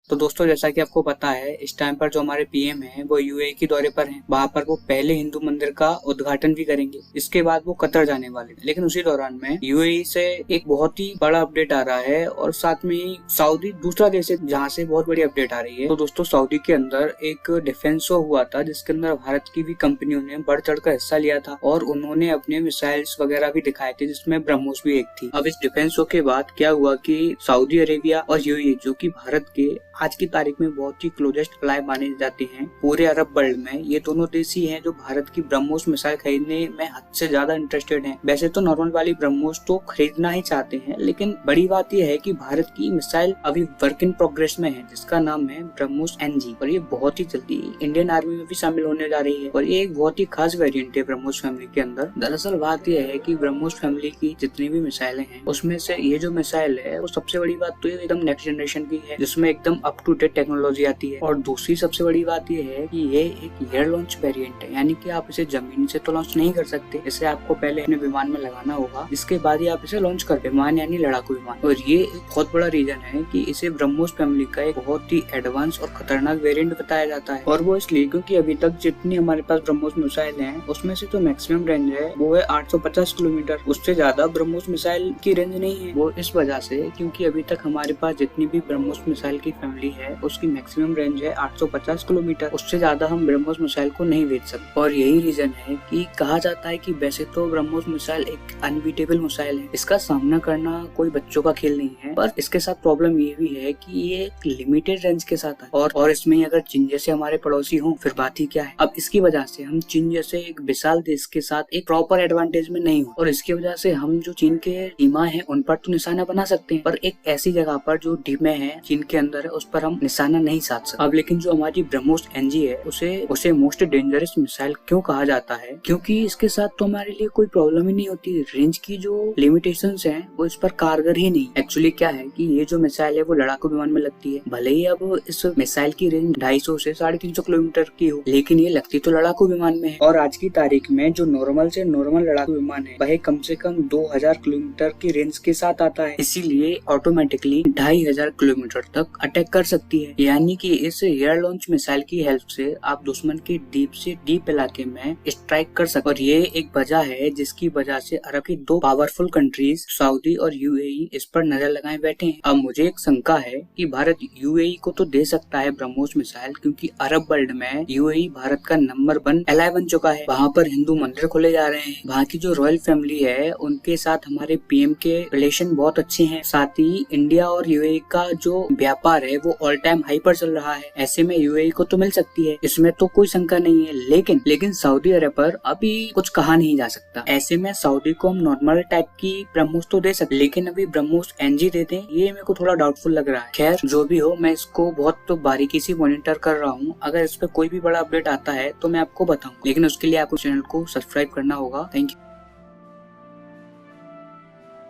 तो दोस्तों जैसा कि आपको पता है इस टाइम पर जो हमारे पीएम हैं वो यूएई के दौरे पर हैं। वहां पर वो पहले हिंदू मंदिर का उद्घाटन भी करेंगे, इसके बाद वो कतर जाने वाले हैं। लेकिन उसी दौरान में यूएई से एक बहुत ही बड़ा अपडेट आ रहा है और साथ में ही सऊदी दूसरा देश है जहाँ से बहुत बड़ी अपडेट आ रही है। तो दोस्तों सऊदी के अंदर एक डिफेंस शो हुआ था जिसके अंदर भारत की भी कंपनियों ने बढ़ चढ़ कर हिस्सा लिया था और उन्होंने अपने मिसाइल्स वगैरह भी दिखाए थे जिसमें ब्रह्मोस भी एक थी। अब इस डिफेंस शो के बाद क्या हुआ कि सऊदी अरेबिया और यूएई जो कि भारत के आज की तारीख में बहुत ही क्लोजेस्ट अलाय माने जाते हैं पूरे अरब वर्ल्ड में, ये दोनों देश ही हैं जो भारत की ब्रह्मोस मिसाइल खरीदने में हद से ज्यादा इंटरेस्टेड हैं। वैसे तो नॉर्मल वाली ब्रह्मोस तो खरीदना ही चाहते हैं, लेकिन बड़ी बात यह है कि भारत की मिसाइल अभी वर्क इन प्रोग्रेस में है जिसका नाम है ब्रह्मोस NG और ये बहुत ही जल्दी इंडियन आर्मी में भी शामिल होने जा रही है और ये एक बहुत ही खास वेरिएंट है ब्रह्मोस फैमिली के अंदर। दरअसल बात यह है कि ब्रह्मोस फैमिली की जितनी भी मिसाइलें हैं उसमें से ये जो मिसाइल है वो सबसे बड़ी बात तो ये एकदम नेक्स्ट जनरेशन की है जिसमें एकदम अप टू डेट टेक्नोलॉजी आती है। और दूसरी सबसे बड़ी बात यह है कि ये एक एयर लॉन्च वेरिएंट है, यानी कि आप इसे जमीन से तो लॉन्च नहीं कर सकते, इसे आपको पहले अपने विमान में लगाना होगा, इसके बाद ही आप इसे लॉन्च कर विमान यानी लड़ाकू विमान। और ये एक बहुत बड़ा रीजन है कि इसे ब्रह्मोस फैमिली का एक बहुत ही एडवांस और खतरनाक वेरिएंट बताया जाता है। और वो इसलिए क्योंकि अभी तक जितनी हमारे पास ब्रह्मोस मिसाइल है उसमें से जो मैक्सिमम रेंज है वो है 850 किलोमीटर, उससे ज्यादा ब्रह्मोस मिसाइल की रेंज नहीं है। वो इस वजह से क्योंकि अभी तक हमारे पास जितनी भी ब्रह्मोस मिसाइल की फैमिली है उसकी मैक्सिमम रेंज है 850 किलोमीटर, उससे ज्यादा हम ब्रह्मोस मिसाइल को नहीं बेच सकते। और यही रीजन है कि कहा जाता है कि वैसे तो ब्रह्मोस मिसाइल एक अनबीटेबल मिसाइल है, इसका सामना करना कोई बच्चों का खेल नहीं है, पर इसके साथ प्रॉब्लम ये भी है कि ये एक लिमिटेड रेंज के साथ है और इसमें अगर चीन जैसे हमारे पड़ोसी हों फिर बात ही क्या है। अब इसकी वजह से हम चीन जैसे एक विशाल देश के साथ एक प्रॉपर एडवांटेज में नहीं हो और इसकी वजह से हम जो चीन के सीमा है उन पर तो निशाना बना सकते हैं, पर एक ऐसी जगह पर जो डीप में है चीन के अंदर है उस पर हम निशाना नहीं साध सकते। अब लेकिन जो हमारी ब्रह्मोस NG है उसे मोस्ट डेंजरस मिसाइल क्यों कहा जाता है, क्योंकि इसके साथ तो हमारे लिए कोई प्रॉब्लम ही नहीं होती, रेंज की जो लिमिटेशंस हैं वो इस पर कारगर ही नहीं। एक्चुअली क्या है कि ये जो मिसाइल है वो लड़ाकू विमान में लगती है, भले ही अब इस मिसाइल की रेंज 250 से 350 किलोमीटर की हो, लेकिन ये लगती तो लड़ाकू विमान में है। और आज की तारीख में जो नॉर्मल से नॉर्मल लड़ाकू विमान है वह कम से कम 2000 किलोमीटर की रेंज के साथ आता है, इसीलिए ऑटोमेटिकली 2500 किलोमीटर तक अटैक कर सकती है। यानी कि इस एयर लॉन्च मिसाइल की हेल्प से आप दुश्मन के डीप से डीप इलाके में स्ट्राइक कर सकते। और ये एक वजह है जिसकी वजह से अरब की दो पावरफुल कंट्रीज सऊदी और यूएई इस पर नजर लगाए बैठे हैं। अब मुझे एक शंका है कि भारत यूएई को तो दे सकता है ब्रह्मोस मिसाइल, क्योंकि अरब वर्ल्ड में यूएई भारत का नंबर 1 एलाय बन चुका है, वहाँ पर हिंदू मंदिर खोले जा रहे हैं, वहाँ की जो रॉयल फैमिली है उनके साथ हमारे पीएम के रिलेशन बहुत अच्छे हैं, साथ ही इंडिया और यूएई का जो व्यापार है वो ऑल टाइम हाई पर चल रहा है। ऐसे में यूएई को तो मिल सकती है, इसमें तो कोई शंका नहीं है, लेकिन सऊदी अरब पर अभी कुछ कहा नहीं जा सकता। ऐसे में सऊदी को हम नॉर्मल टाइप की ब्रह्मोस तो दे सकते, लेकिन अभी ब्रह्मोस NG दे दें ये मेरे को थोड़ा डाउटफुल लग रहा है। खैर जो भी हो, मैं इसको बहुत तो बारीकी से मॉनिटर कर रहा हूँ, अगर इस पे कोई भी बड़ा अपडेट आता है तो मैं आपको बताऊँ, लेकिन उसके लिए आपको चैनल को सब्सक्राइब करना होगा। Thank you.